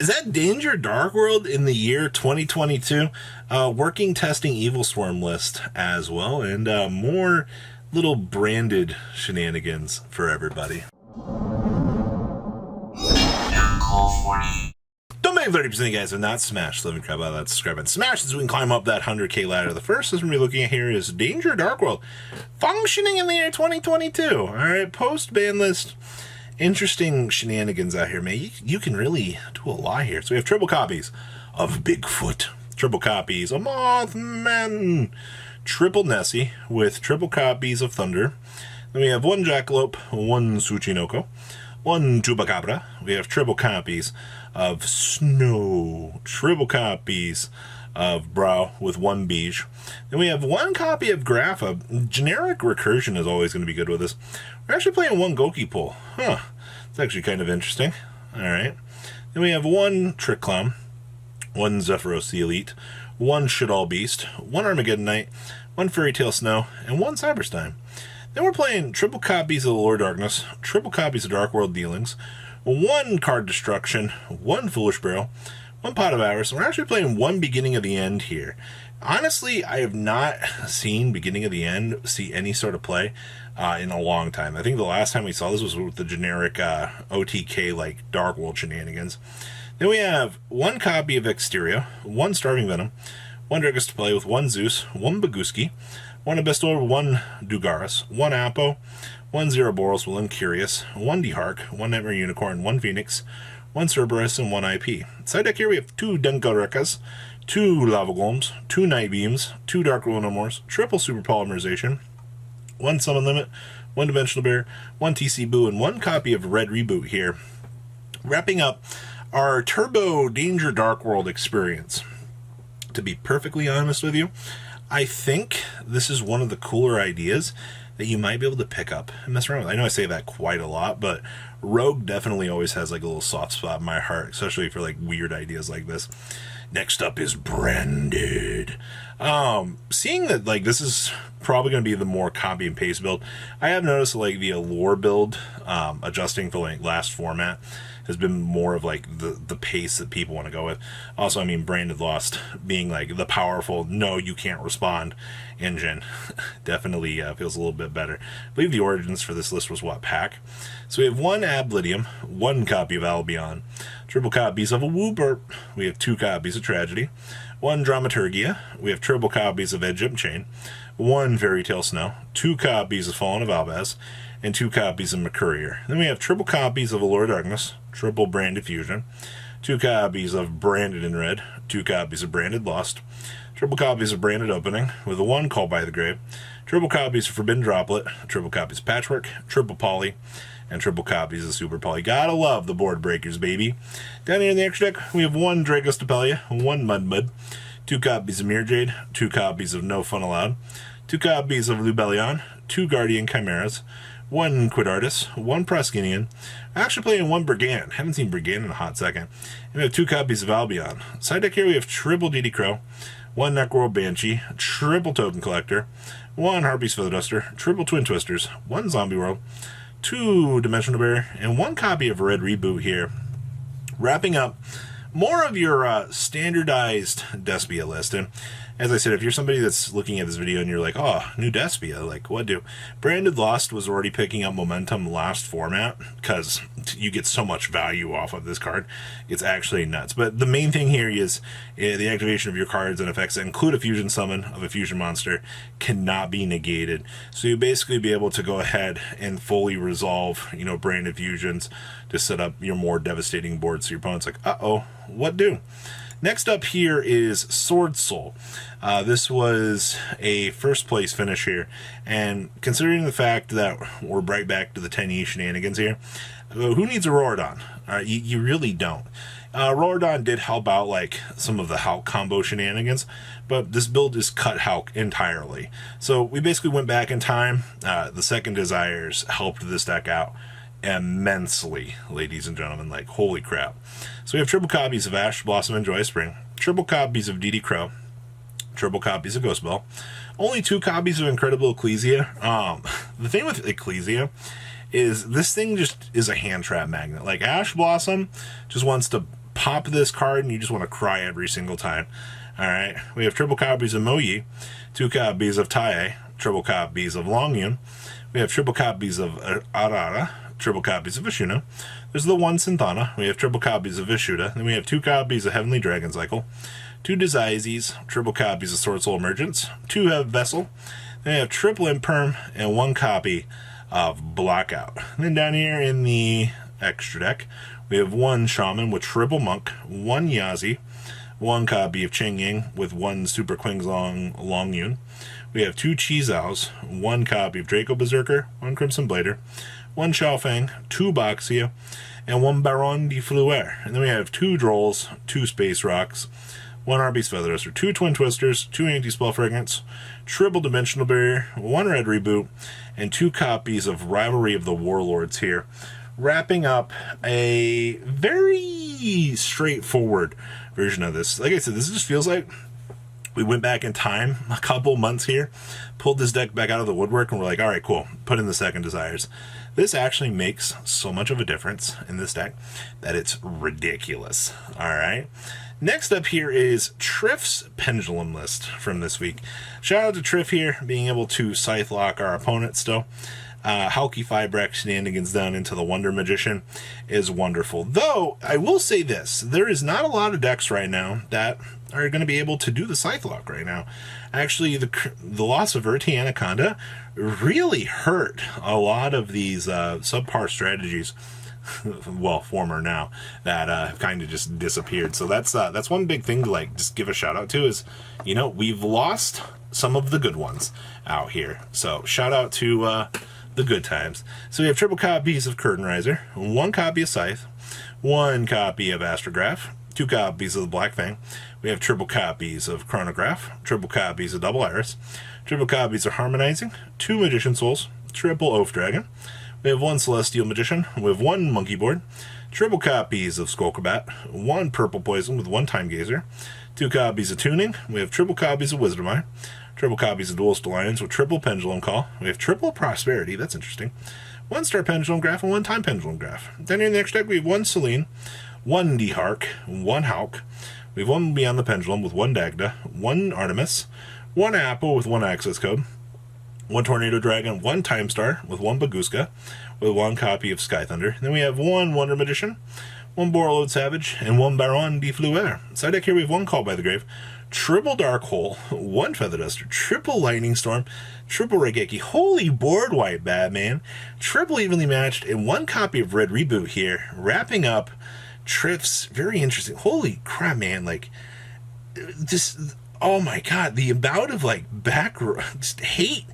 Is that Danger Dark World in the year 2022? Working testing Evil Swarm list as well, and more little branded shenanigans for everybody. Don't make 30% of you guys have not smashed Living Crab out of that subscribe and smash so we can climb up that 100k ladder. The first is we're going to be looking at here is Danger Dark World functioning in the year 2022. Alright, post ban list. Interesting shenanigans out here, man. You can really do a lot here. So we have triple copies of Bigfoot, triple copies of Mothman, triple Nessie with triple copies of Thunder. Then we have one Jackalope, one Tsuchinoko, one Chupacabra. We have triple copies of Snow, triple copies of Brow with one Beige. Then we have one copy of Grapha. Generic recursion is always going to be good with this. We're actually playing one Goki Pull. Huh. It's actually kind of interesting. Alright. Then we have one Trick Clown, one Zephyros the Elite, one Shaddoll Beast, one Armageddon Knight, one Fairy Tale Snow, and one Cyberstein. Then we're playing triple copies of the Lord Darkness, triple copies of Dark World Dealings, one Card Destruction, one Foolish Barrel, one Pot of Avarice, and we're actually playing one Beginning of the End here. Honestly, I have not seen Beginning of the End see any sort of play in a long time. I think the last time we saw this was with the generic OTK like Dark World shenanigans. Then we have one copy of Exteria, one Starving Venom, one Dragus to play with one Zeus, one Baguski, one Abystor, one Dugaris, one Apo, one Zeroboros, one Curious, one D-Hark, one Nightmare Unicorn, one Phoenix, one Cerberus, and one IP. Side deck here we have two Denkarekas, two Lava Golems, two Night Beams, two Dark Lunomors, triple Super Polymerization, one Summon Limit, one Dimensional Bear, one TC Boo, and one copy of Red Reboot here. Wrapping up our Turbo Danger Dark World experience. To be perfectly honest with you, I think this is one of the cooler ideas that you might be able to pick up and mess around with. I know I say that quite a lot, but Rogue definitely always has like a little soft spot in my heart, especially for like weird ideas like this. Next up is Branded. Seeing that like this is probably going to be the more copy and paste build, I have noticed like the Allure build, adjusting for like last format, has been more of like the pace that people want to go with. Also, I mean, Branded Lost being like the powerful no you can't respond engine definitely feels a little bit better. I believe the origins for this list was what, pack? So we have one Ablidium, one copy of Albion, triple copies of a Wooburp, we have two copies of Tragedy, one Dramaturgia, we have triple copies of Egypt Chain, one Fairy Tale Snow, two copies of Fallen of Albaz, and two copies of Mercurier. Then we have triple copies of Allure Darkness, triple Branded Fusion, two copies of Branded in Red, two copies of Branded Lost, triple copies of Branded Opening, with a one Called by the Grave, triple copies of Forbidden Droplet, triple copies of Patchwork, triple Poly, and triple copies of Super Poly. Gotta love the board breakers, baby. Down here in the extra deck, we have one Dragos Depelia, one Mudmud, two copies of Mirror Jade, two copies of No Fun Allowed, two copies of Lubellion, two Guardian Chimeras, one Quidardus, one Proskinian. I'm actually playing one Brigand. Haven't seen Brigand in a hot second. And we have two copies of Albion. Side deck here we have triple DD Crow, one Necro Banshee, triple Token Collector, one Harpy's Feather Duster, triple Twin Twisters, one Zombie World, two Dimensional Bear, and one copy of Red Reboot here. Wrapping up more of your standardized Despia list. And as I said, if you're somebody that's looking at this video and you're like, oh, new Despia, like, what do? Branded Lost was already picking up momentum last format because you get so much value off of this card. It's actually nuts. But the main thing here is the activation of your cards and effects that include a fusion summon of a fusion monster cannot be negated. So you basically be able to go ahead and fully resolve, you know, Branded Fusions to set up your more devastating board so your opponent's like, uh-oh, what do? Next up here is Sword Soul. This was a first place finish here, and considering the fact that we're right back to the 10E shenanigans here, who needs a Rorodon? You really don't. Rorodon did help out like some of the Hulk combo shenanigans, but this build is cut Hulk entirely. So we basically went back in time. The Second Desires helped this deck out immensely, ladies and gentlemen. Like, holy crap. So we have triple copies of Ash Blossom and Joyous Spring, triple copies of DD Crow, triple copies of Ghost Bell, only two copies of Incredible Ecclesia. The thing with Ecclesia is this thing just is a hand trap magnet. Like, Ash Blossom just wants to pop this card and you just want to cry every single time. Alright, we have triple copies of Moyi, 2 copies of Tai, triple copies of Longyun. We have triple copies of Arara, triple copies of Ashuna. There's the 1 Synthana. We have triple copies of Vishuda. Then we have 2 copies of Heavenly Dragon Cycle, 2 Desizes, triple copies of Sword Soul Emergence, 2 have Vessel. Then we have triple Imperm and 1 copy of Blackout. And then down here in the extra deck, we have 1 Shaman with triple Monk, 1 Yazi, 1 copy of Cheng Ying with 1 Super Qingzong Longyun. We have 2 Chizaos, 1 copy of Draco Berserker, 1 Crimson Blader, 1 Xiaofeng, 2 Boxia, and 1 Baron de Fleur. And then we have 2 Drolls, 2 Space Rocks, 1 Arby's Feather Duster, 2 Twin Twisters, 2 Anti-Spell Fragments, triple Dimensional Barrier, 1 Red Reboot, and 2 copies of Rivalry of the Warlords here. Wrapping up a very straightforward version of this. Like I said, this just feels like we went back in time a couple months here, pulled this deck back out of the woodwork, and we're like, all right, cool, put in the second Desires. This actually makes so much of a difference in this deck that it's ridiculous. All right. Next up here is Triff's Pendulum list from this week. Shout out to Triff here, being able to Scythe Lock our opponent still. Halki Fibrex shenanigans down into the Wonder Magician is wonderful. Though, I will say this, there is not a lot of decks right now that are going to be able to do the Scythe Lock right now. Actually, the loss of Urti Anaconda really hurt a lot of these subpar strategies, well, former now, that have kind of just disappeared. So that's one big thing to like just give a shout out to is, you know, we've lost some of the good ones out here. So shout out to the good times. So we have triple copies of Curtain Riser, 1 copy of Scythe, 1 copy of Astrograph, 2 copies of the Black Fang. We have triple copies of Chronograph, triple copies of Double Iris, triple copies of Harmonizing, 2 Magician Souls, triple Oath Dragon. We have 1 Celestial Magician, we have 1 Monkey Board, triple copies of Skullcrabat, 1 Purple Poison with 1 Time Gazer, 2 copies of Tuning, we have triple copies of Wisdom Eye, triple copies of Duelist Alliance with triple Pendulum Call, we have triple Prosperity, that's interesting, 1 Star Pendulum Graph and 1 Time Pendulum Graph. Then in the next deck we have 1 Selene, 1 D-Hark, 1 Hulk, we have 1 Beyond the Pendulum with 1 Dagda, 1 Artemis, 1 Apple with 1 Access Code, 1 Tornado Dragon, 1 Time Star with 1 Baguska, with 1 copy of Sky Thunder. Then we have 1 Wonder Magician, 1 Borreload Savage, and 1 Baron de Fleur. Side deck here we have 1 Call by the Grave, triple Dark Hole, 1 Feather Duster, triple Lightning Storm, triple Regeki, holy board wipe, Batman, triple Evenly Matched, and 1 copy of Red Reboot here, wrapping up Triff's very interesting. Holy crap, man, like, this, oh my god, the amount of, like, just hate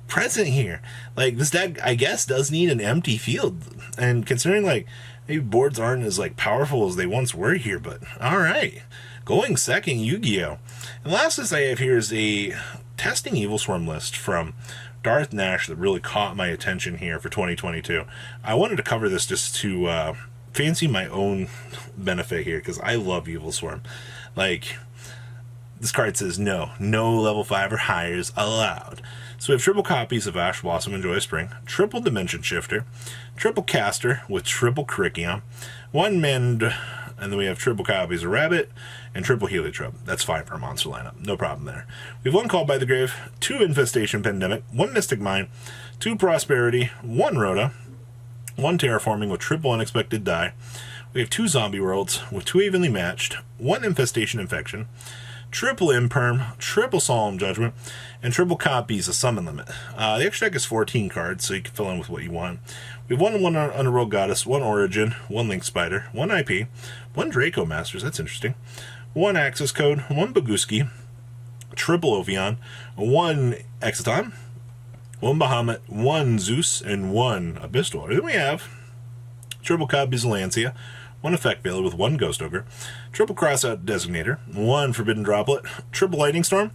present here. Like, this deck, I guess, does need an empty field, and considering, like, maybe boards aren't as, like, powerful as they once were here, but, alright. Going second, Yu-Gi-Oh! And the last list I have here is a Testing Evilswarm list from Darth Nash that really caught my attention here for 2022. I wanted to cover this just to fancy my own benefit here, because I love Evilswarm. Like, this card says no level 5 or higher allowed. So we have triple copies of Ash Blossom and Joy of Spring, triple Dimension Shifter, triple Caster with triple Curriculum, 1 Mend, and then we have triple copies of Rabbit and triple Heliotrope. That's fine for a monster lineup. No problem there. We have 1 Call by the Grave, 2 Infestation Pandemic, 1 Mystic Mine, 2 Prosperity, 1 Rhoda, 1 Terraforming with triple Unexpected Die. We have 2 Zombie Worlds with 2 Evenly Matched, 1 Infestation Infection, triple Imperm, triple Solemn Judgment, and triple copies of Summon Limit. The extra deck is 14 cards, so you can fill in with what you want. We have 1 Underworld Goddess, 1 Origin, 1 Link Spider, 1 IP, 1 Draco Masters, that's interesting, 1 Access Code, 1 Baguski, triple Ovion, 1 Exiton, 1 Bahamut, 1 Zeus, and 1 Abyss Dweller. Then we have triple copies of Lancia, 1 Effect Veiler with 1 Ghost Ogre, triple Crossout Designator, 1 Forbidden Droplet, triple Lightning Storm,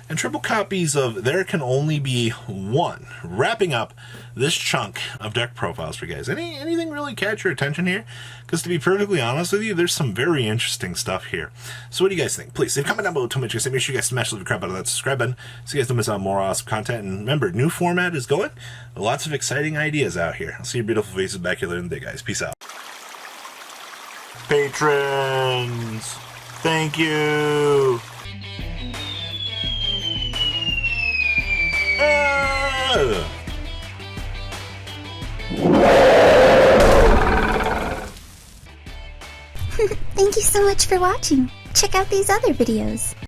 and triple copies of There Can Only Be One. Wrapping up this chunk of deck profiles for you guys. Anything really catch your attention here? Because to be perfectly honest with you, there's some very interesting stuff here. So what do you guys think? Please leave a comment down below. Tell me what you guys. Make sure you guys smash the crap out of that subscribe button so you guys don't miss out on more awesome content. And remember, new format is going. Lots of exciting ideas out here. I'll see your beautiful faces back here later in the day, guys. Peace out. patrons. Thank you. Thank you so much for watching. Check out these other videos.